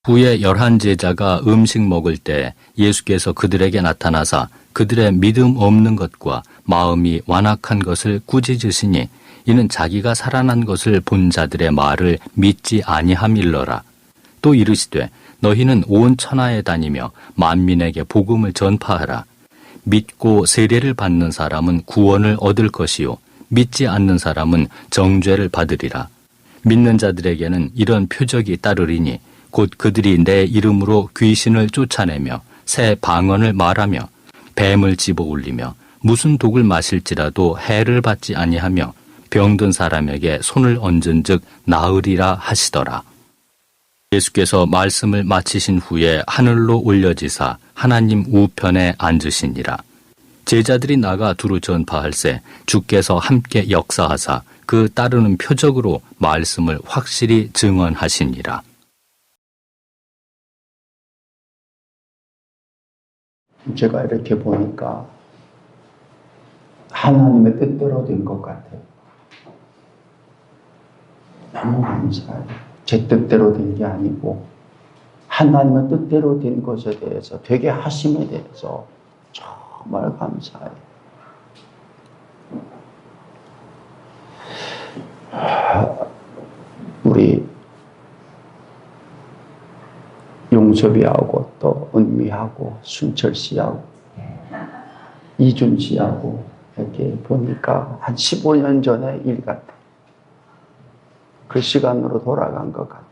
후에 11 제자가 음식 먹을 때 예수께서 그들에게 나타나사 그들의 믿음 없는 것과 마음이 완악한 것을 꾸짖으시니 이는 자기가 살아난 것을 본 자들의 말을 믿지 아니함일러라. 또 이르시되 너희는 온 천하에 다니며 만민에게 복음을 전파하라. 믿고 세례를 받는 사람은 구원을 얻을 것이요 믿지 않는 사람은 정죄를 받으리라. 믿는 자들에게는 이런 표적이 따르리니 곧 그들이 내 이름으로 귀신을 쫓아내며 새 방언을 말하며 뱀을 집어 올리며 무슨 독을 마실지라도 해를 받지 아니하며 병든 사람에게 손을 얹은즉 나으리라 하시더라. 예수께서 말씀을 마치신 후에 하늘로 올려지사 하나님 우편에 앉으시니라. 제자들이 나가 두루 전파할세 주께서 함께 역사하사 그 따르는 표적으로 말씀을 확실히 증언하시니라. 제가 이렇게 보니까 하나님의 뜻대로 된 것 같아요. 너무 감사해요. 제 뜻대로 된 게 아니고 하나님의 뜻대로 된 것에 대해서, 되게 하심에 대해서 정말 감사해요. 우리 용섭이하고 또 은미하고 순철 씨하고 이준 씨하고 이렇게 보니까 한 15년 전의 일 같아요. 그 시간으로 돌아간 것 같아요.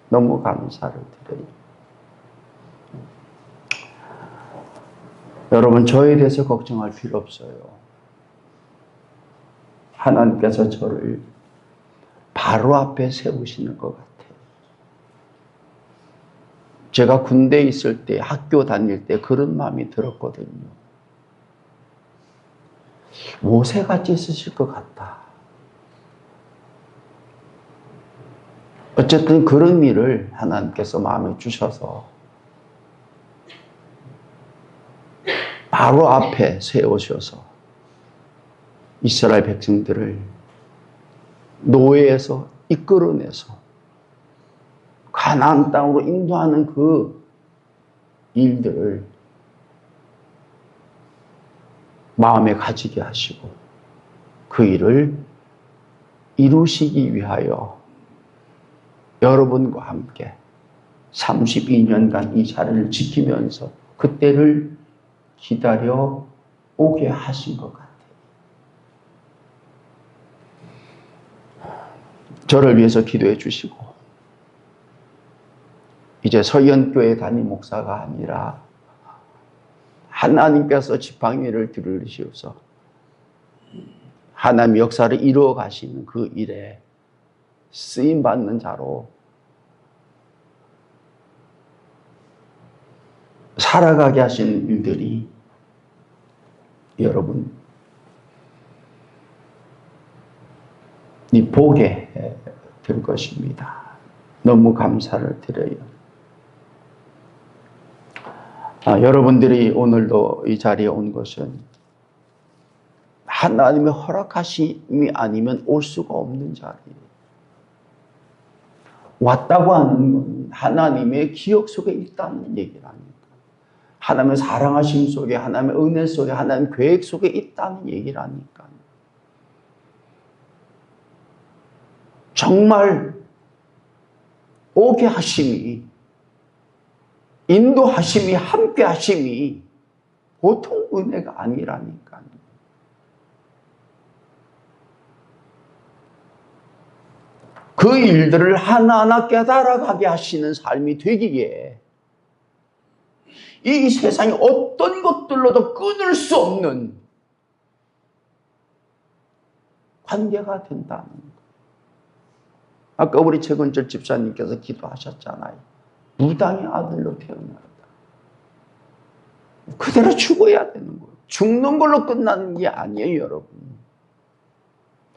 너무 감사를 드려요. 여러분, 저에 대해서 걱정할 필요 없어요. 하나님께서 저를 바로 앞에 세우시는 것 같아요. 제가 군대에 있을 때, 학교 다닐 때 그런 마음이 들었거든요. 모세같이 쓰실 것 같다. 어쨌든 그런 일을 하나님께서 마음에 주셔서 바로 앞에 세우셔서 이스라엘 백성들을 노예에서 이끌어내서 가나안 땅으로 인도하는 그 일들을 마음에 가지게 하시고 그 일을 이루시기 위하여 여러분과 함께 32년간 이 자리를 지키면서 그때를 기다려 오게 하신 것 같아요. 저를 위해서 기도해 주시고 이제 서현교회 담임 목사가 아니라 하나님께서 지팡이를 들으시어서 하나님 역사를 이루어 가시는 그 일에 쓰임받는 자로 살아가게 하시는 일들이 여러분 이 보게 될 것입니다. 너무 감사를 드려요. 여러분들이 오늘도 이 자리에 온 것은 하나님의 허락하심이 아니면 올 수가 없는 자리예요. 왔다고 하는 건 하나님의 기억 속에 있다는 얘기라니까. 하나님의 사랑하심 속에, 하나님의 은혜 속에, 하나님의 계획 속에 있다는 얘기라니까. 정말 오게 하심이, 인도하심이, 함께 하심이 보통 은혜가 아니라니까요. 그 일들을 하나하나 깨달아가게 하시는 삶이 되기에 이 세상에 어떤 것들로도 끊을 수 없는 관계가 된다는 것. 아까 우리 최근철 집사님께서 기도하셨잖아요. 무당의 아들로 태어났다. 그대로 죽어야 되는 거예요. 죽는 걸로 끝나는 게 아니에요, 여러분.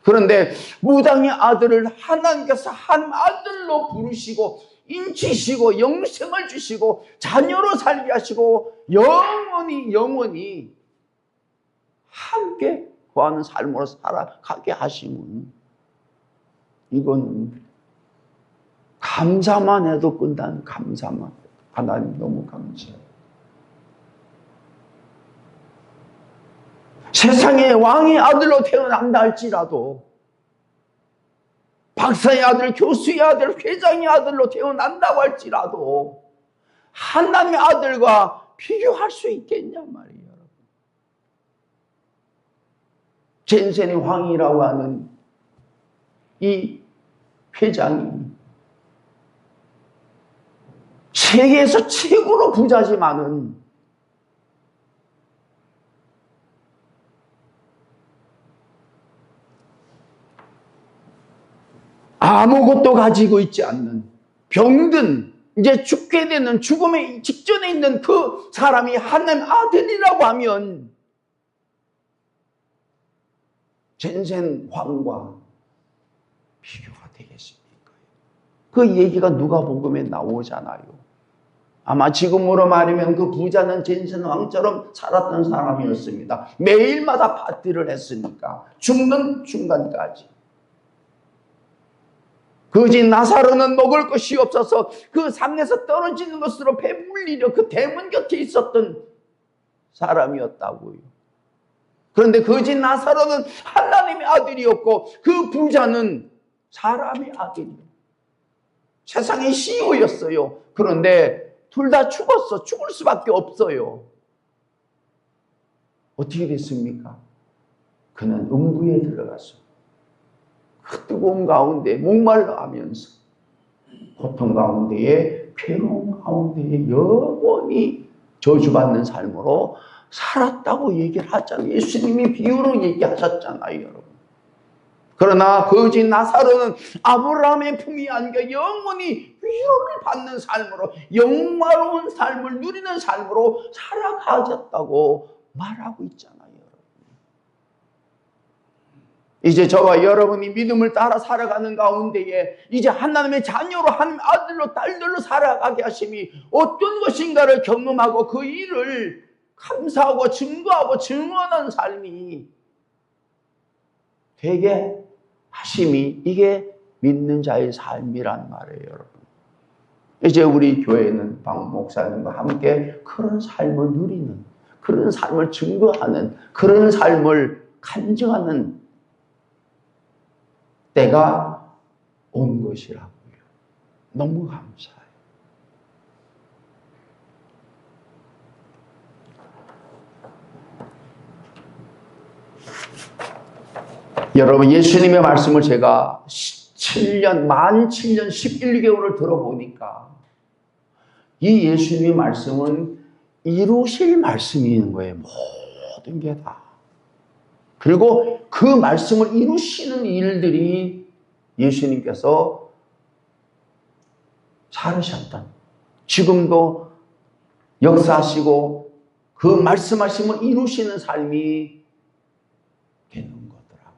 그런데 무당의 아들을 하나님께서 한 아들로 부르시고 인치시고 영생을 주시고 자녀로 살게 하시고 영원히 함께 거하는 삶으로 살아가게 하심은 이건 감사만 해도 끝난 감사만. 하나님 너무 감사해요. 세상에 왕의 아들로 태어난다 할지라도, 박사의 아들, 교수의 아들, 회장의 아들로 태어난다고 할지라도 하나님의 아들과 비교할 수 있겠냐 말이에요. 젠센의 왕이라고 하는 이 회장이 세계에서 최고로 부자지만은 아무것도 가지고 있지 않는, 병든, 이제 죽게 되는, 죽음의 직전에 있는 그 사람이 하나님 아들이라고 하면 젠센 왕과 비교가 되겠습니까? 그 얘기가 누가복음에 나오잖아요. 아마 지금으로 말하면 그 부자는 젠센 왕처럼 살았던 사람이었습니다. 매일마다 파티를 했으니까 죽는 순간까지. 그 집 나사로는 먹을 것이 없어서 그 산에서 떨어지는 것으로 배불리려 그 대문 곁에 있었던 사람이었다고요. 그런데 그 집 나사로는 하나님의 아들이었고 그 부자는 사람의 아들이에요. 세상의 CEO였어요. 그런데 둘 다 죽었어. 죽을 수밖에 없어요. 어떻게 됐습니까? 그는 음부에 들어갔어. 그 뜨거운 가운데 목말라 하면서 고통 가운데에 괴로움 가운데에 영원히 저주받는 삶으로 살았다고 얘기를 하잖아요. 예수님이 비유로 얘기하셨잖아요, 여러분. 그러나 거지 나사로는 아브라함의 품이 안겨 영원히 위로를 받는 삶으로, 영화로운 삶을 누리는 삶으로 살아가셨다고 말하고 있잖아요. 이제 저와 여러분이 믿음을 따라 살아가는 가운데에 이제 하나님의 자녀로, 하나님의 아들로, 딸들로 살아가게 하심이 어떤 것인가를 경험하고 그 일을 감사하고 증거하고 증언하는 삶이 되게 하심이, 이게 믿는 자의 삶이란 말이에요, 여러분. 이제 우리 교회는 박 목사님과 함께 그런 삶을 누리는, 그런 삶을 증거하는, 그런 삶을 간증하는 때가 온 것이라고요. 너무 감사해요. 여러분, 예수님의 말씀을 제가 7년 11개월을 들어보니까 이 예수님의 말씀은 이루실 말씀인 거예요. 모든 게 다. 그리고 그 말씀을 이루시는 일들이 예수님께서 살으셨던, 지금도 역사하시고 그 말씀하심을 이루시는 삶이 되는 거더라고요.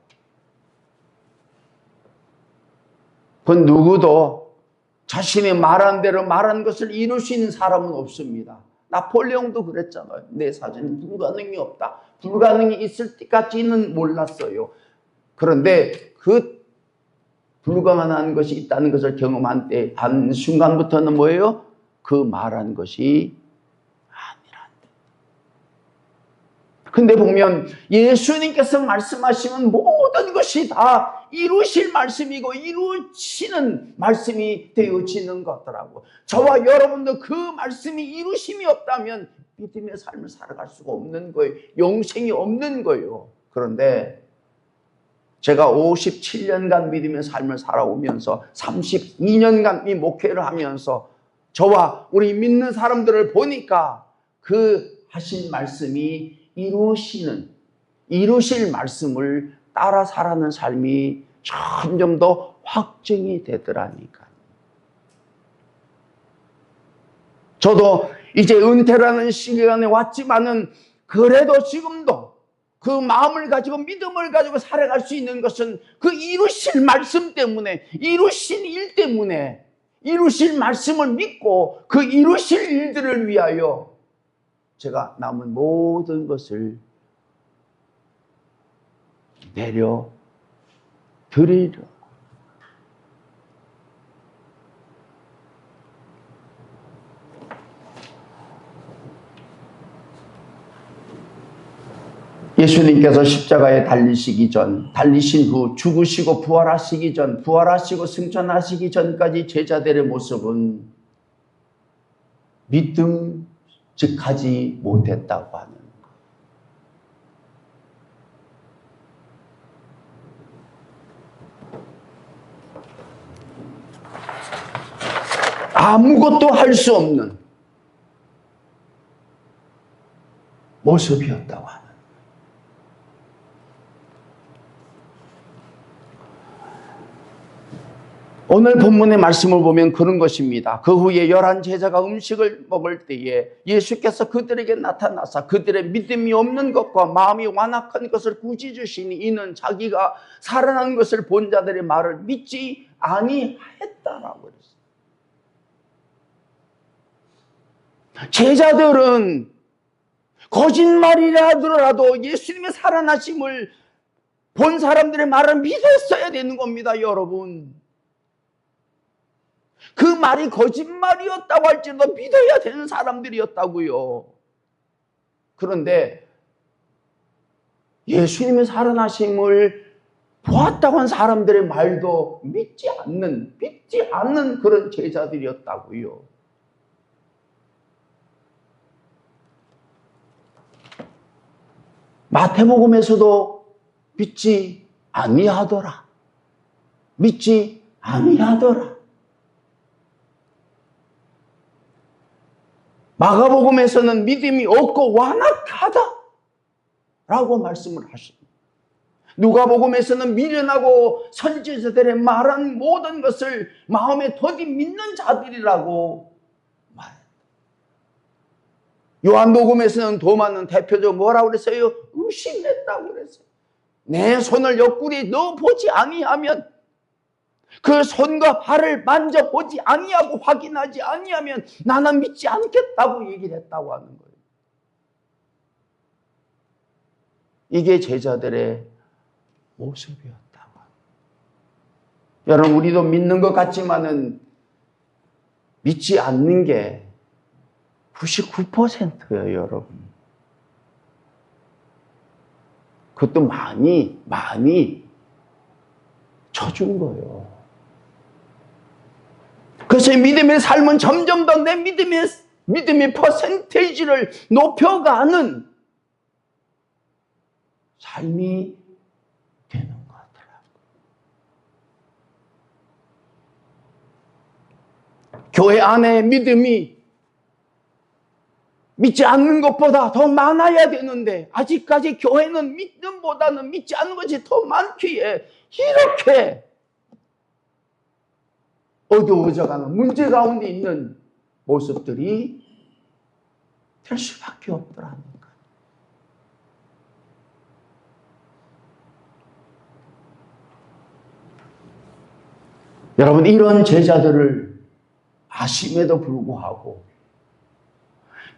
그 누구도 자신의 말한 대로 말한 것을 이룰 수 있는 사람은 없습니다. 나폴레옹도 그랬잖아요. 내 사전에 불가능이 없다. 불가능이 있을 때까지는 몰랐어요. 그런데 그 불가능한 것이 있다는 것을 경험한 때, 한 순간부터는 뭐예요? 그 말한 것이 아니란 데. 근데 보면 예수님께서 말씀하시면 모든 것이 다 이루실 말씀이고 이루시는 말씀이 되어지는 거더라고. 저와 여러분도 그 말씀이 이루심이 없다면 믿음의 삶을 살아갈 수가 없는 거예요. 영생이 없는 거예요. 그런데 제가 57년간 믿음의 삶을 살아오면서 32년간 이 목회를 하면서 저와 우리 믿는 사람들을 보니까 그 하신 말씀이 이루실 말씀을 따라 살아가는 삶이 점점 더 확증이 되더라니까. 저도 이제 은퇴라는 시간에 왔지만은 그래도 지금도 그 마음을 가지고 믿음을 가지고 살아갈 수 있는 것은 그 이루실 말씀 때문에, 이루신 일 때문에, 이루실 말씀을 믿고 그 이루실 일들을 위하여 제가 남은 모든 것을 내려 드리려. 예수님께서 십자가에 달리시기 전, 달리신 후, 죽으시고 부활하시기 전, 부활하시고 승천하시기 전까지 제자들의 모습은 믿음직하지 못했다고 하는 것. 아무것도 할 수 없는 모습이었다고 하는. 오늘 본문의 말씀을 보면 그런 것입니다. 그 후에 11 제자가 음식을 먹을 때에 예수께서 그들에게 나타나사 그들의 믿음이 없는 것과 마음이 완악한 것을 꾸짖으시니 이는 자기가 살아난 것을 본 자들의 말을 믿지 아니하였다라고 그랬어요. 제자들은 거짓말이라 하더라도 예수님의 살아나심을 본 사람들의 말을 믿었어야 되는 겁니다, 여러분. 그 말이 거짓말이었다고 할지라도 믿어야 되는 사람들이었다고요. 그런데 예수님의 살아나심을 보았다고 한 사람들의 말도 믿지 않는 그런 제자들이었다고요. 마태복음에서도 믿지 아니하더라. 믿지 아니하더라. 마가복음에서는 믿음이 없고 완악하다 라고 말씀을 하십니다. 누가복음에서는 미련하고 선지자들의 말한 모든 것을 마음에 더디 믿는 자들이라고 말합니다. 요한복음에서는 도마는 대표적으로 뭐라고 그랬어요? 의심했다고 그랬어요. 내 손을 옆구리에 넣어보지 아니하면, 그 손과 발을 만져보지 아니하고 확인하지 아니하면 나는 믿지 않겠다고 얘기를 했다고 하는 거예요. 이게 제자들의 모습이었다고. 여러분, 우리도 믿는 것 같지만은 믿지 않는 게 99%예요, 여러분. 그것도 많이 쳐준 거예요. 그래서 믿음의 삶은 점점 더 내 믿음의 퍼센테이지를 높여가는 삶이 되는 것 같더라고요. 교회 안에 믿음이 믿지 않는 것보다 더 많아야 되는데 아직까지 교회는 믿음보다는 믿지 않는 것이 더 많기에 이렇게 어두워져가는 문제 가운데 있는 모습들이 될 수밖에 없더라는 거예요. 여러분, 이런 제자들을 아심에도 불구하고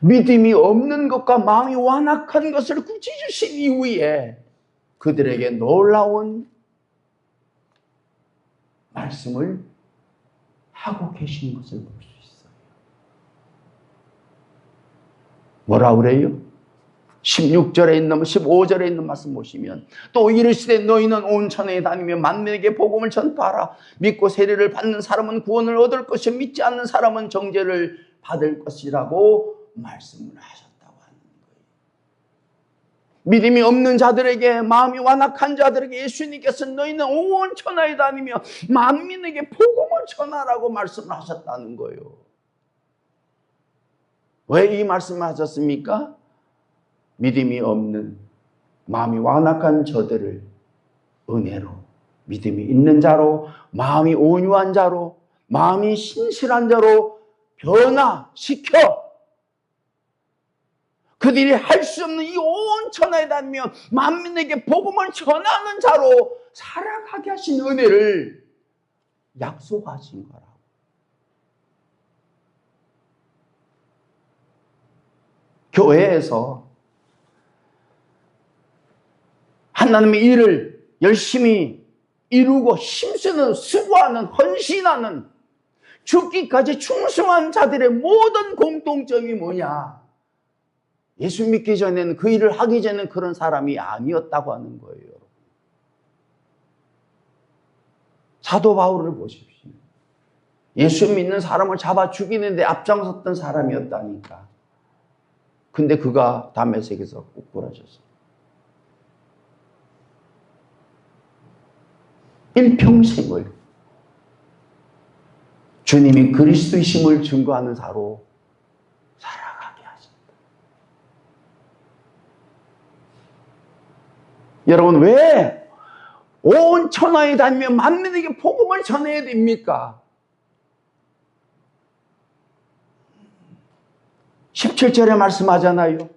믿음이 없는 것과 마음이 완악한 것을 꾸짖으신 이후에 그들에게 놀라운 말씀을 하고 계신 것을 볼 수 있어요. 뭐라 그래요? 16절에 있는 15절에 있는 말씀 보시면 또 이르시되 너희는 온 천하에 다니며 만민에게 복음을 전파하라. 믿고 세례를 받는 사람은 구원을 얻을 것이요 믿지 않는 사람은 정죄를 받을 것이라고 말씀을 하셨다고 하는 거예요. 믿음이 없는 자들에게, 마음이 완악한 자들에게 예수님께서 너희는 온 천하에 다니며 만민에게 복음을 전하라고 말씀을 하셨다는 거예요. 왜 이 말씀을 하셨습니까? 믿음이 없는, 마음이 완악한 저들을 은혜로, 믿음이 있는 자로, 마음이 온유한 자로, 마음이 신실한 자로 변화시켜 그들이 할 수 없는 이 온 천하에 다니며 만민에게 복음을 전하는 자로 살아가게 하신 은혜를 약속하신 거라고. 교회에서 하나님의 일을 열심히 이루고 힘쓰는, 수고하는, 헌신하는, 죽기까지 충성한 자들의 모든 공통점이 뭐냐? 예수 믿기 전에는, 그 일을 하기 전에는 그런 사람이 아니었다고 하는 거예요. 사도 바울을 보십시오. 예수 믿는 사람을 잡아 죽이는데 앞장섰던 사람이었다니까. 근데 그가 다메섹에서 ቁ꾸라졌어요. 일평생을 주님이 그리스도이심을 증거하는 자로 살아가게 하신다. 여러분, 왜 온 천하에 다니며 만민에게 복음을 전해야 됩니까? 17절에 말씀하잖아요.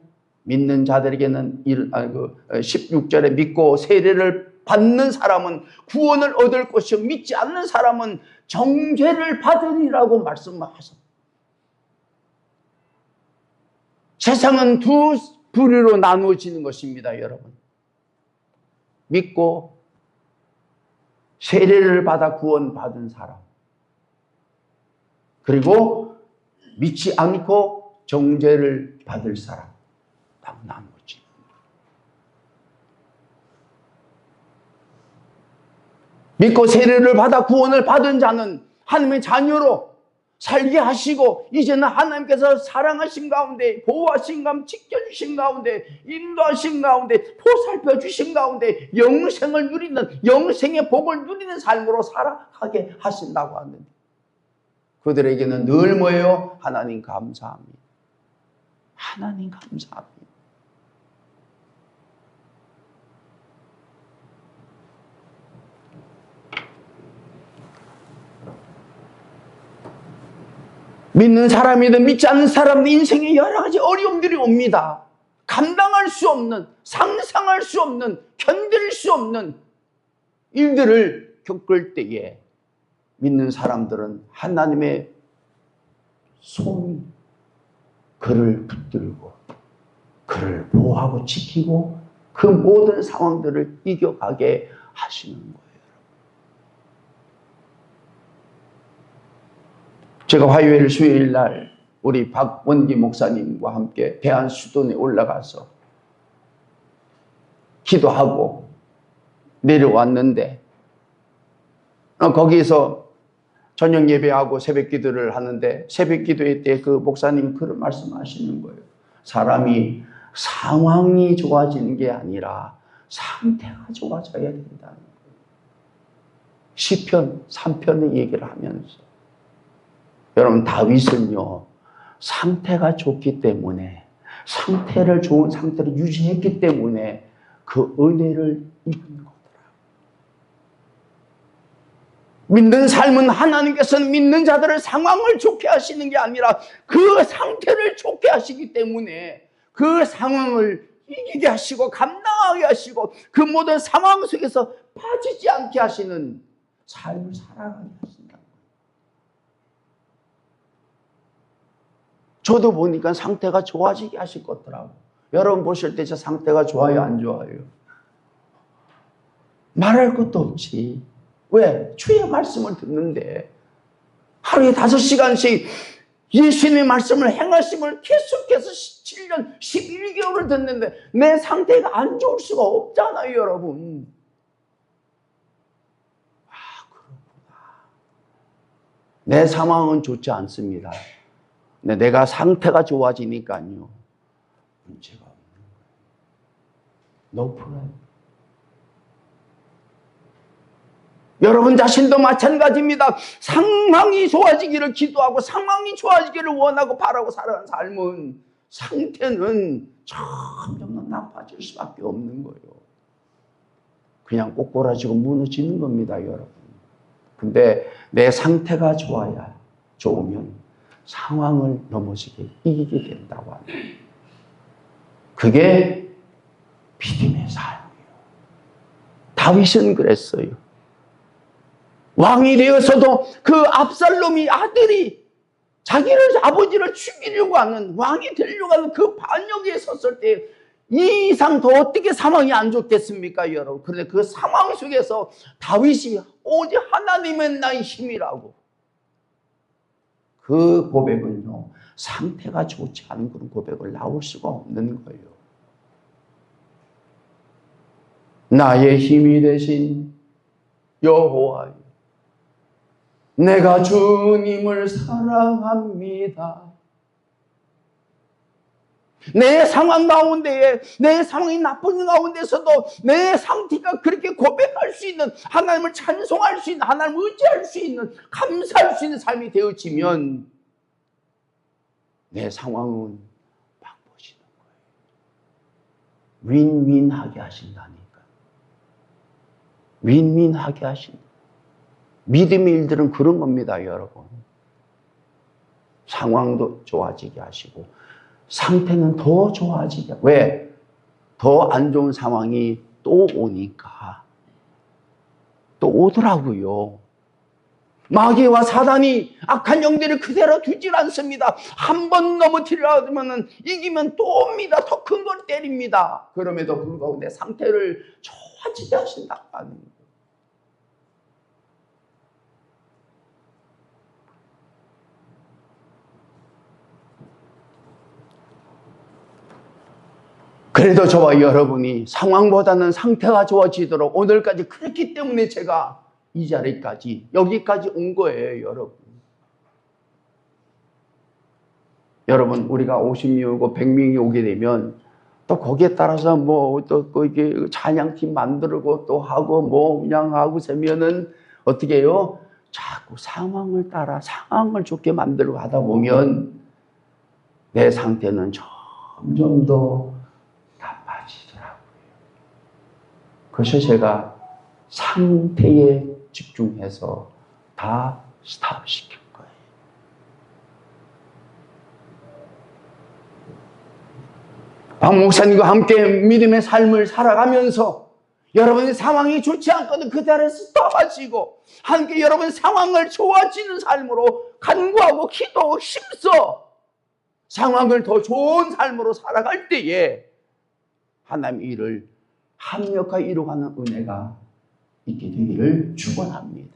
믿는 자들에게는 16절에 믿고 세례를 받는 사람은 구원을 얻을 것이요 믿지 않는 사람은 정죄를 받으리라고 말씀하셨습니다. 세상은 두 부류로 나누어지는 것입니다, 여러분. 믿고 세례를 받아 구원받은 사람, 그리고 믿지 않고 정죄를 받을 사람, 딱 나누어지는 거예요. 믿고 세례를 받아 구원을 받은 자는 하나님의 자녀로 살게 하시고, 이제는 하나님께서 사랑하신 가운데, 보호하신 가운데, 지켜주신 가운데, 인도하신 가운데, 보살펴주신 가운데 영생을 누리는, 영생의 복을 누리는 삶으로 살아가게 하신다고 하는데, 그들에게는 늘 뭐예요? 하나님 감사합니다. 하나님 감사합니다. 믿는 사람이든 믿지 않는 사람은 인생에 여러 가지 어려움들이 옵니다. 감당할 수 없는, 상상할 수 없는, 견딜 수 없는 일들을 겪을 때에 믿는 사람들은 하나님의 손이 그를 붙들고 그를 보호하고 지키고 그 모든 상황들을 이겨가게 하시는 거예요. 제가 화요일, 수요일 날 우리 박원기 목사님과 함께 대한수도원에 올라가서 기도하고 내려왔는데, 거기서 저녁 예배하고 새벽 기도를 하는데, 새벽 기도회 때 그 목사님 그런 말씀하시는 거예요. 사람이 상황이 좋아지는 게 아니라 상태가 좋아져야 된다는 거예요. 시편 3편의 얘기를 하면서, 여러분, 다윗은요, 상태가 좋기 때문에, 상태를 좋은 상태로 유지했기 때문에 그 은혜를 입은 거더라고요. 믿는 삶은 하나님께서는 믿는 자들의 상황을 좋게 하시는 게 아니라 그 상태를 좋게 하시기 때문에 그 상황을 이기게 하시고 감당하게 하시고 그 모든 상황 속에서 빠지지 않게 하시는 삶을 살아가게 하신다. 저도 보니까 상태가 좋아지게 하실 거더라고요. 여러분 보실 때 저 상태가 좋아요, 안 좋아요? 말할 것도 없지. 왜? 주의 말씀을 듣는데 하루에 5시간씩 예수님의 말씀을 행하심을 계속해서 7년, 11개월을 듣는데 내 상태가 안 좋을 수가 없잖아요, 여러분. 아, 그렇구나. 내 상황은 좋지 않습니다. 근데 내가 상태가 좋아지니까요, 문제가 없는 거예요. No problem. 여러분 자신도 마찬가지입니다. 상황이 좋아지기를 기도하고 상황이 좋아지기를 원하고 바라고 살아가는 삶은 상태는 점점 나빠질 수밖에 없는 거예요. 그냥 꼬꾸라지고 무너지는 겁니다, 여러분. 근데 내 상태가 좋으면 상황을 넘어지게 이기게 된다고 합니다. 그게 믿음의 삶이에요. 다윗은 그랬어요. 왕이 되어서도 그 압살롬이 아들이 자기를 아버지를 죽이려고 하는, 왕이 되려고 하는 그 반역에 섰을 때 이 이상 더 어떻게 상황이 안 좋겠습니까, 여러분? 그런데 그 상황 속에서 다윗이 오직 하나님은 나의 힘이라고, 그 고백은요, 상태가 좋지 않은 그런 고백을 나올 수가 없는 거예요. 나의 힘이 되신 여호와여, 내가 주님을 사랑합니다. 내 상황 가운데에, 내 상황이 나쁜 가운데서도 내 상태가 그렇게 고백할 수 있는, 하나님을 찬송할 수 있는, 하나님을 의지할 수 있는, 감사할 수 있는 삶이 되어지면 내 상황은 바꾸시는 거예요. 윈윈하게 하신다니까. 윈윈하게 하신다. 믿음의 일들은 그런 겁니다, 여러분. 상황도 좋아지게 하시고 상태는 더 좋아지게. 왜? 더 안 좋은 상황이 또 오니까. 또 오더라고요. 마귀와 사단이 악한 영들을 그대로 두질 않습니다. 한 번 넘어뜨리려면 이기면 또 옵니다. 더 큰 걸 때립니다. 그럼에도 불구하고 내 상태를 좋아지게 하신다고 하는 거예요. 그래도 저와 여러분이 상황보다는 상태가 좋아지도록 오늘까지 그랬기 때문에 제가 이 자리까지, 여기까지 온 거예요, 여러분. 여러분, 우리가 50명이 오고 100명이 오게 되면 또 거기에 따라서 또 이게 찬양팀 만들고 또 하고 그냥 하고 세면은 어떻게 해요? 자꾸 상황을 따라 상황을 좋게 만들고 하다 보면 내 상태는 점점 더 나빠지더라고요. 그래서 제가 상태에 집중해서 다 스탑시킨 거예요. 박 목사님과 함께 믿음의 삶을 살아가면서 여러분의 상황이 좋지 않거든 그 자리에서 스톱하시고 함께 여러분의 상황을 좋아지는 삶으로 간구하고 기도하고 힘써 상황을 더 좋은 삶으로 살아갈 때에 하나님의 일을 합력하여 이루어가는 은혜가 있게 되기를 축원합니다.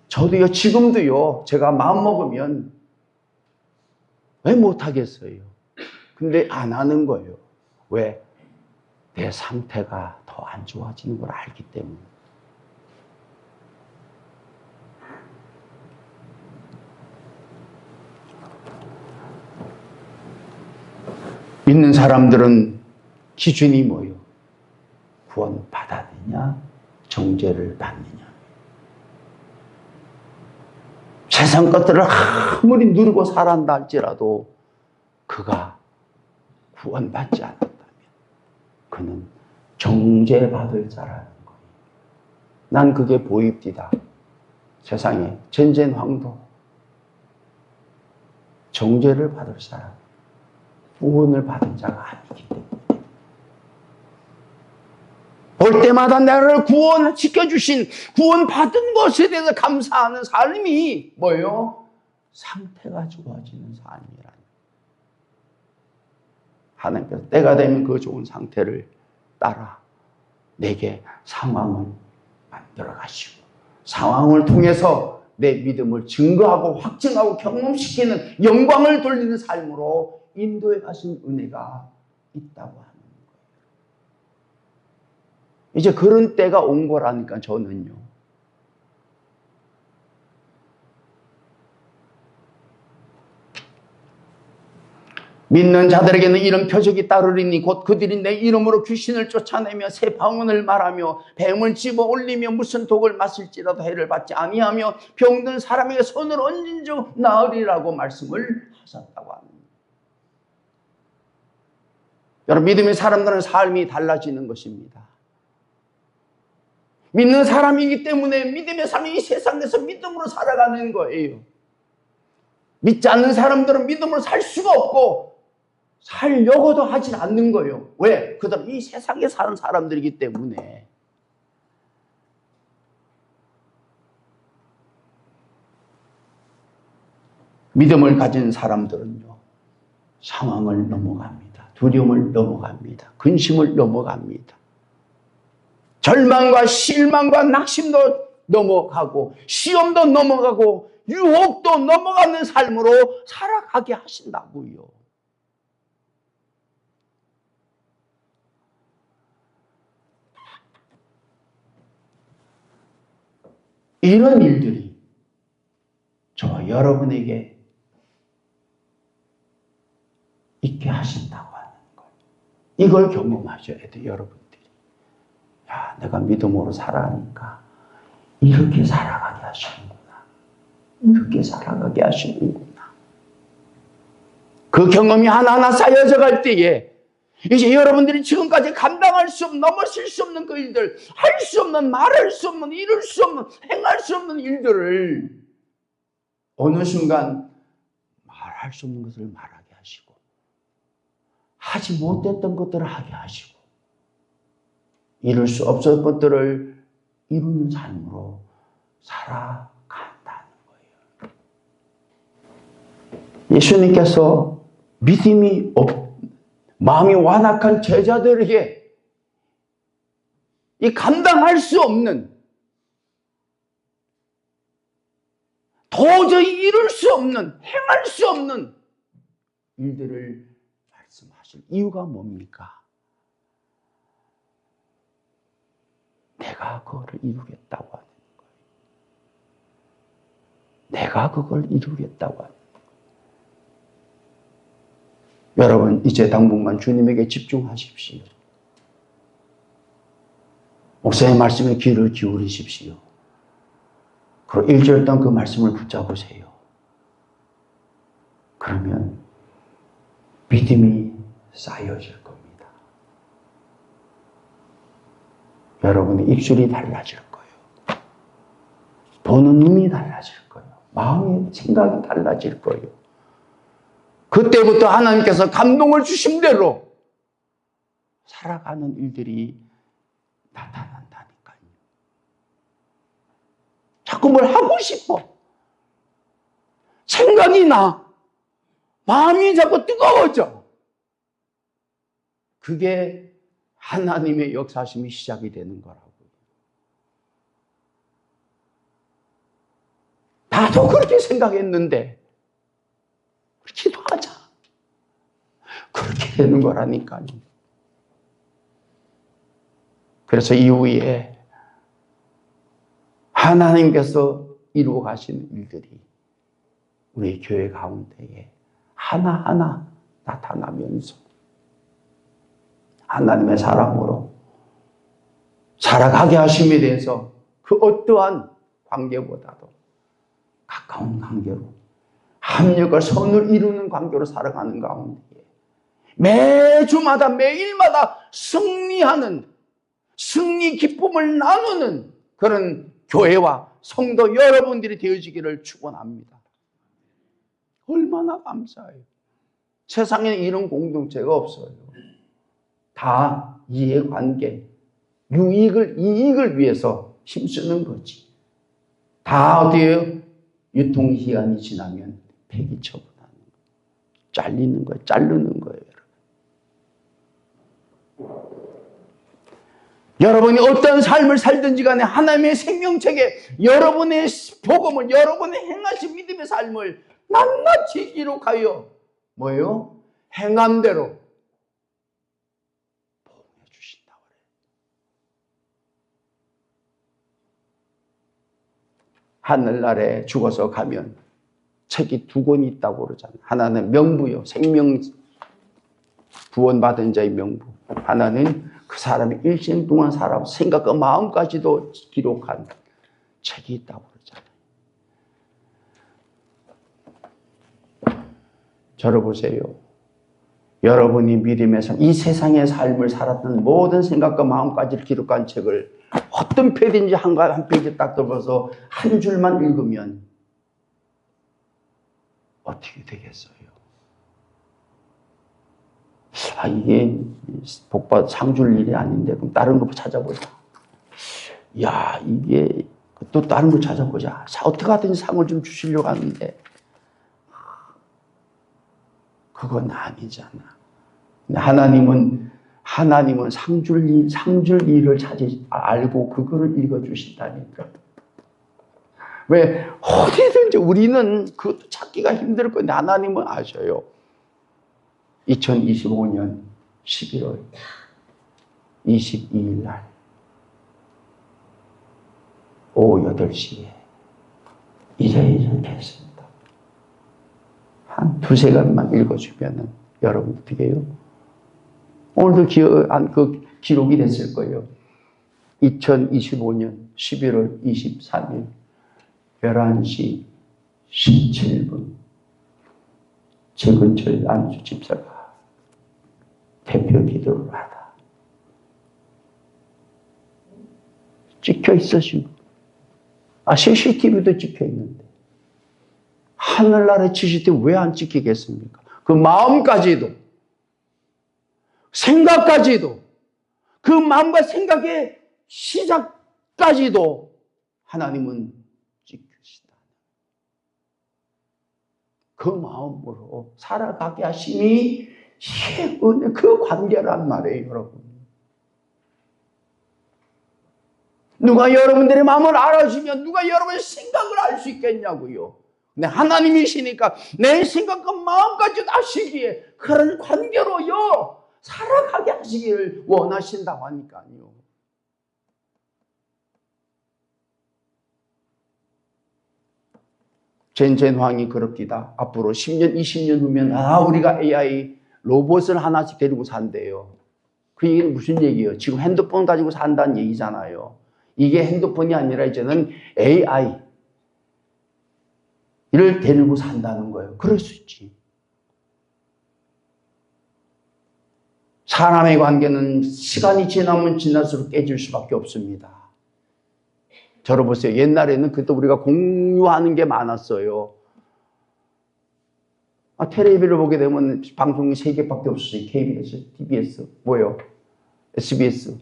저도요, 지금도요, 제가 마음먹으면 왜 못하겠어요? 근데 안 하는 거예요. 왜? 내 상태가 더 안 좋아지는 걸 알기 때문에. 믿는 사람들은 기준이 뭐예요? 구원 받았느냐, 정죄를 받느냐. 세상 것들을 아무리 누리고 살았다 할지라도 그가 구원받지 않았다면 그는 정죄받을 자라는 거예요. 난 그게 보입니다. 세상에 전쟁황도 정죄를 받을 사람, 구원을 받은 자가 아니기 때문에 볼 때마다 나를 구원시켜주신 구원받은 것에 대해서 감사하는 삶이 뭐예요? 상태가 좋아지는 삶이라는. 하나님께서 때가 되면 그 좋은 상태를 따라 내게 상황을 만들어 가시고 상황을 통해서 내 믿음을 증거하고 확증하고 경험시키는 영광을 돌리는 삶으로 인도해 가신 은혜가 있다고 하는 거예요. 이제 그런 때가 온 거라니까 저는요. 믿는 자들에게는 이런 표적이 따르리니 곧 그들이 내 이름으로 귀신을 쫓아내며 새 방언을 말하며 뱀을 집어 올리며 무슨 독을 마실지라도 해를 받지 아니하며 병든 사람에게 손을 얹은 즉 나으리라고 말씀을 하셨다고 합니다. 여러분, 믿음의 사람들은 삶이 달라지는 것입니다. 믿는 사람이기 때문에 믿음의 삶이 이 세상에서 믿음으로 살아가는 거예요. 믿지 않는 사람들은 믿음으로 살 수가 없고 살려고도 하진 않는 거예요. 왜? 그들은 이 세상에 사는 사람들이기 때문에. 믿음을 가진 사람들은요, 상황을 넘어갑니다. 두려움을 넘어갑니다. 근심을 넘어갑니다. 절망과 실망과 낙심도 넘어가고 시험도 넘어가고 유혹도 넘어가는 삶으로 살아가게 하신다고요. 이런 일들이 저와 여러분에게 있게 하신다고 하는 거예요. 이걸 경험하셔야 돼요, 여러분들이. 야, 내가 믿음으로 살아가니까 이렇게 살아가게 하시는구나. 이렇게 살아가게 하시는구나. 그 경험이 하나하나 쌓여져 갈 때에 이제 여러분들이 지금까지 감당할 수 없는, 넘어설 수 없는 그 일들, 할 수 없는, 말할 수 없는, 이룰 수 없는, 행할 수 없는 일들을 어느 순간 말할 수 없는 것을 말하게 하시고, 하지 못했던 것들을 하게 하시고, 이룰 수 없었던 것들을 이루는 삶으로 살아간다는 거예요. 예수님께서 믿음이 마음이 완악한 제자들에게 이 감당할 수 없는, 도저히 이룰 수 없는, 행할 수 없는 일들을 말씀하실 이유가 뭡니까? 내가 그거를 이루겠다고 하는 거예요. 내가 그걸 이루겠다고 하는 거예요. 여러분, 이제 당분간 주님에게 집중하십시오. 목사의 말씀에 귀를 기울이십시오. 그리고 1절 동안 그 말씀을 붙잡으세요. 그러면 믿음이 쌓여질 겁니다. 여러분의 입술이 달라질 거예요. 보는 눈이 달라질 거예요. 마음의 생각이 달라질 거예요. 그때부터 하나님께서 감동을 주신 대로 살아가는 일들이 나타난다니까요. 자꾸 뭘 하고 싶어. 생각이 나. 마음이 자꾸 뜨거워져. 그게 하나님의 역사심이 시작이 되는 거라고요. 나도 그렇게 생각했는데 기도하자. 그렇게 되는 거라니까요. 그래서 이후에 하나님께서 이루어 가시는 일들이 우리 교회 가운데에 하나하나 나타나면서 하나님의 사람으로 살아가게 하심에 대해서 그 어떠한 관계보다도 가까운 관계로, 합력과 선을 이루는 관계로 살아가는 가운데 매주마다 매일마다 승리하는, 승리 기쁨을 나누는 그런 교회와 성도 여러분들이 되어지기를 축원합니다. 얼마나 감사해요. 세상에 이런 공동체가 없어요. 다 이해관계, 이익을 위해서 힘쓰는 거지. 다 어디에요? 유통기한이 지나면 폐기 처분하는 거예요. 잘리는 거예요. 자르는 거예요. 여러분이 어떤 삶을 살든지 간에 하나님의 생명책에 여러분의 복음을, 여러분의 행하신 믿음의 삶을 낱낱이 기록하여 뭐예요? 행함대로 보응해 주신다고 그래요. 하늘나라에 죽어서 가면 책이 2권이 있다고 그러잖아요. 하나는 명부요. 생명 구원받은 자의 명부. 하나는 그 사람이 일생 동안 살아 생각과 마음까지도 기록한 책이 있다고 그러잖아요. 저를 보세요. 여러분이 믿음의 삶, 이 세상의 삶을 살았던 모든 생각과 마음까지를 기록한 책을 어떤 페이지인지 한 페이지 딱 덮어서 한 줄만 읽으면 어떻게 되겠어요? 아, 이게 복받 상 줄 일이 아닌데 그럼 다른 거 찾아보자. 야, 이게 또 다른 거 찾아보자. 어떻게 하든지 상을 좀 주시려고 하는데 그건 아니잖아. 하나님은 상줄 일을 알고 그거를 읽어주신다니까. 왜 어디든지 우리는 그것도 찾기가 힘들 건데 하나님은 아셔요. 2025년 11월 22일 날 오후 8시에 이제 이렇게 했습니다. 한 두세 시간만 읽어주면 여러분 어떻게 해요? 오늘도 기록이 됐을 거예요. 2025년 11월 23일 11시 17분 최근철 안수 집사가 대표 기도를 하다. 찍혀 있으시고, CCTV도 찍혀 있는데, 하늘나라의 CCTV 왜 안 찍히겠습니까? 그 마음까지도, 생각까지도, 그 마음과 생각의 시작까지도 하나님은 찍히시다. 그 마음으로 살아가게 하심이 은혜, 그 관계란 말이에요, 여러분. 누가 여러분들의 마음을 알아주면 누가 여러분의 생각을 알 수 있겠냐고요. 근데 하나님이시니까 내 생각과 마음까지 아시기에 그런 관계로요 살아가게 하시기를 원하신다고 하니까요. 젠젠황이 그럽니다. 앞으로 10년, 20년 후면 우리가 AI 로봇을 하나씩 데리고 산대요. 그 얘기는 무슨 얘기예요? 지금 핸드폰 가지고 산다는 얘기잖아요. 이게 핸드폰이 아니라 이제는 AI를 데리고 산다는 거예요. 그럴 수 있지. 사람의 관계는 시간이 지나면 지날수록 깨질 수밖에 없습니다. 저를 보세요. 옛날에는 그때 우리가 공유하는 게 많았어요. 텔레비를 보게 되면 방송이 3개밖에 없었어요. KBS, TBS, 뭐요? SBS.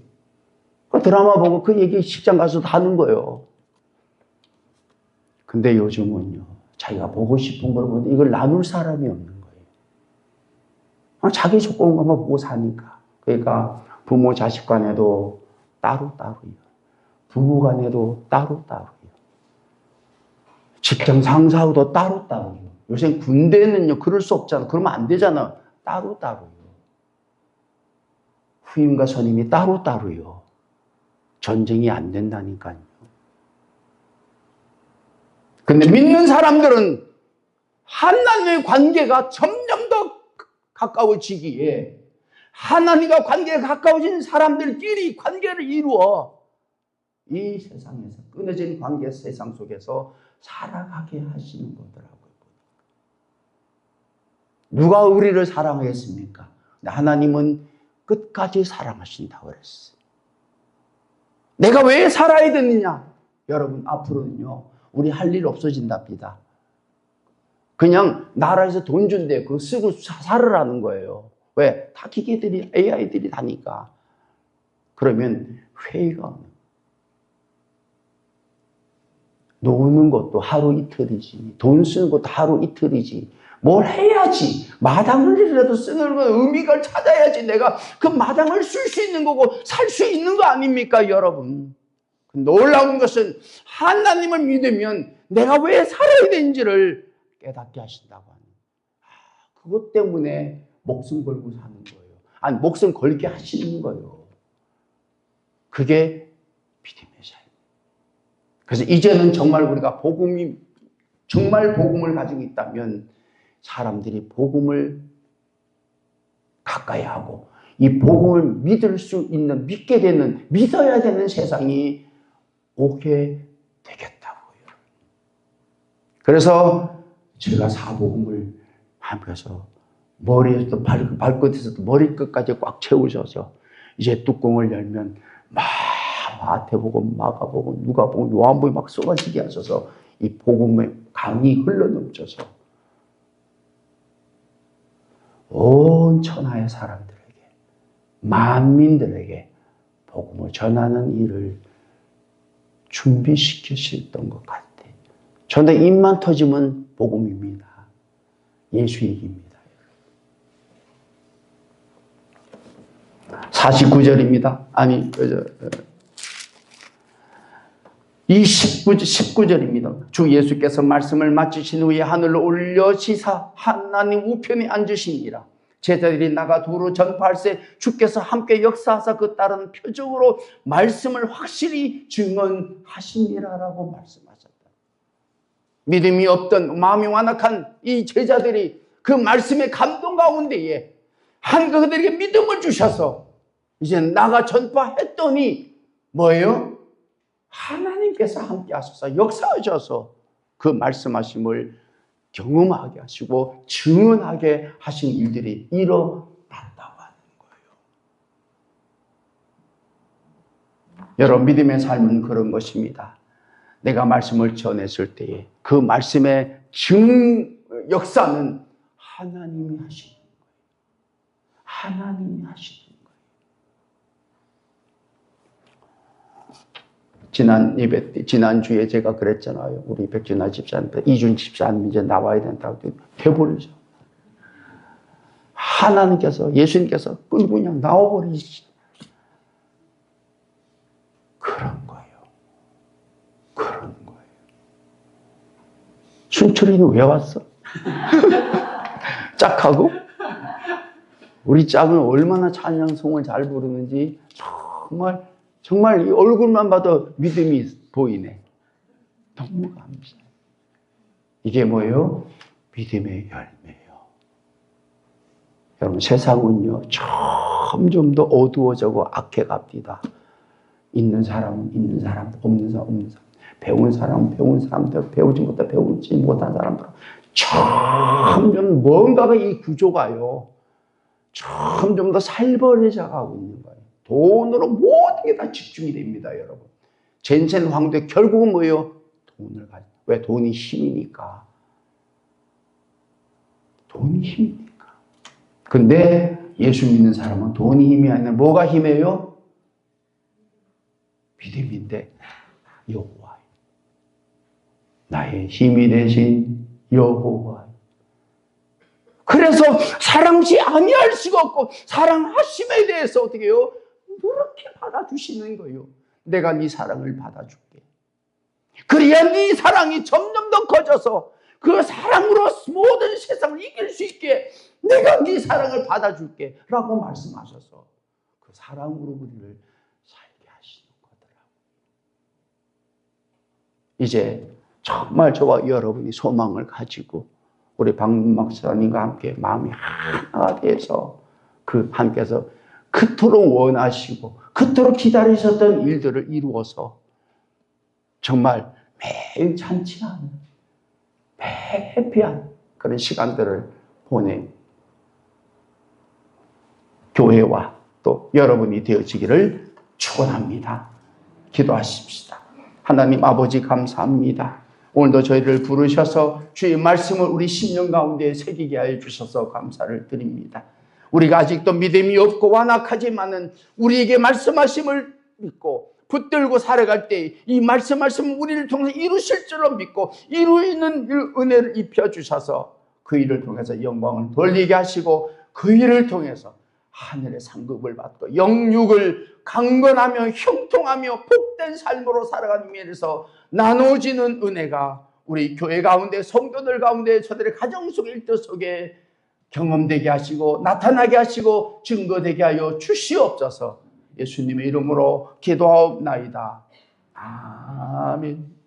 그 드라마 보고 그 얘기 식장 가서 하는 거예요. 근데 요즘은요, 자기가 보고 싶은 걸 보는데 이걸 나눌 사람이 없는 거예요. 자기 조건 것만 보고 사니까. 그러니까 부모 자식 간에도 따로따로요. 부부 간에도 따로따로요. 직장 상사하고도 따로따로요. 요새 군대는요, 그럴 수 없잖아. 그러면 안 되잖아. 따로따로요. 후임과 선임이 따로따로요. 전쟁이 안 된다니까요. 근데 믿는 사람들은 하나님의 관계가 점점 더 가까워지기에 하나님과 관계가 가까워진 사람들끼리 관계를 이루어 이 세상에서 끊어진 관계 세상 속에서 살아가게 하시는 거더라고요. 누가 우리를 사랑했습니까? 하나님은 끝까지 사랑하신다고 그랬어요. 내가 왜 살아야 되느냐? 여러분 앞으로는요 우리 할 일 없어진답니다. 그냥 나라에서 돈 준대 그거 쓰고 살으라는 거예요. 왜? 다 기계들이 AI들이 다니까. 그러면 회의가 없는 노는 것도 하루 이틀이지 돈 쓰는 것도 하루 이틀이지 뭘 해야지 마당을이라도 쓰는 건 의미가 찾아야지 내가 그 마당을 쓸 수 있는 거고 살 수 있는 거 아닙니까 여러분. 놀라운 것은 하나님을 믿으면 내가 왜 살아야 되는지를 깨닫게 하신다고 하는 그것 때문에 목숨 걸고 사는 거예요. 아니 목숨 걸게 하시는 거예요. 그게 믿음의 삶. 그래서 이제는 정말 우리가 정말 복음을 가지고 있다면 사람들이 복음을 가까이 하고 이 복음을 믿을 수 있는 믿게 되는 믿어야 되는 세상이 오게 되겠다고요. 그래서 제가 사복음을 하면서 머리에서도 발끝에서도 머리끝까지 꽉 채우셔서 이제 뚜껑을 열면 마태복음, 마가복음, 누가복음, 요한복음이 막 쏟아지게 하셔서 이 복음의 강이 흘러넘쳐서 온 천하의 사람들에게 만민들에게 복음을 전하는 일을 준비시키셨던 것 같아요. 저는 입만 터지면 복음입니다. 예수 얘기입니다. 49절입니다. 아니 이 19절입니다. 주 예수께서 말씀을 마치신 후에 하늘로 올려지사 하나님 우편에 앉으시니라. 제자들이 나가 도로 전파할세 주께서 함께 역사하사 그 다른 표적으로 말씀을 확실히 증언하시니라라고 말씀하셨다. 믿음이 없던 마음이 완악한 이 제자들이 그 말씀의 감동 가운데에 그들에게 믿음을 주셔서 이제 나가 전파했더니 뭐예요? 하나님께서 함께 하셔서 역사하셔서 그 말씀하심을 경험하게 하시고 증언하게 하신 일들이 일어났다고 하는 거예요. 여러분, 믿음의 삶은 그런 것입니다. 내가 말씀을 전했을 때에 그 말씀의 역사는 하나님이 하시는 거예요. 하나님이 하시는 거예요. 지난주에 제가 그랬잖아요. 우리 백준하 집사님, 이준 집사님 이제 나와야 된다고 돼버리죠. 하나님께서, 예수님께서 끌고 그냥 나와버리시. 그런 거예요. 그런 거예요. 순철이는 왜 왔어? 짝하고? 우리 짝은 얼마나 찬양송을 잘 부르는지 정말 이 얼굴만 봐도 믿음이 보이네. 너무 감사해요. 이게 뭐예요? 믿음의 열매예요. 여러분, 세상은요 점점 더 어두워지고 악해갑니다. 있는 사람은 있는 사람, 없는 사람 없는 사람, 배운 사람은 배운 사람들, 배우지 못한 사람들, 점점 뭔가가 이 구조가요 점점 더 살벌해져 가고 있는 거예요. 돈으로 모든 게 다 집중이 됩니다, 여러분. 젠센 황제 결국은 뭐예요? 돈을 가지고. 왜? 돈이 힘이니까. 돈이 힘이니까. 근데 예수 믿는 사람은 돈이 힘이 아니라 뭐가 힘이에요? 믿음인데 여호와. 나의 힘이 되신 여호와. 그래서 사랑지 아니할 수가 없고 사랑하심에 대해서 어떻게 해요? 그렇게 받아주시는 거예요. 내가 네 사랑을 받아줄게. 그래야 네 사랑이 점점 더 커져서 그 사랑으로 모든 세상을 이길 수 있게 내가 네 사랑을 받아줄게 라고 말씀하셔서 그 사랑으로 우리를 살게 하시는 거더라고요. 이제 정말 저와 여러분이 소망을 가지고 우리 박문 목사님과 함께 마음이 하나가 돼서 그 함께서 그토록 원하시고 그토록 기다리셨던 일들을 이루어서 정말 매일 잔치하는 매일 해피한 그런 시간들을 보내 교회와 또 여러분이 되어지기를 축원합니다. 기도하십시다. 하나님 아버지 감사합니다. 오늘도 저희를 부르셔서 주의 말씀을 우리 심령 가운데 새기게 하여 주셔서 감사를 드립니다. 우리가 아직도 믿음이 없고 완악하지만은 우리에게 말씀하심을 믿고 붙들고 살아갈 때 이 말씀을 우리를 통해서 이루실 줄로 믿고 이루는 은혜를 입혀주셔서 그 일을 통해서 영광을 돌리게 하시고 그 일을 통해서 하늘의 상급을 받고 영육을 강건하며 형통하며 복된 삶으로 살아가는 면에서 나눠지는 은혜가 우리 교회 가운데 성도들 가운데 저들의 가정 속의 일터 속에 경험되게 하시고 나타나게 하시고 증거되게 하여 주시옵소서. 예수님의 이름으로 기도하옵나이다. 아멘.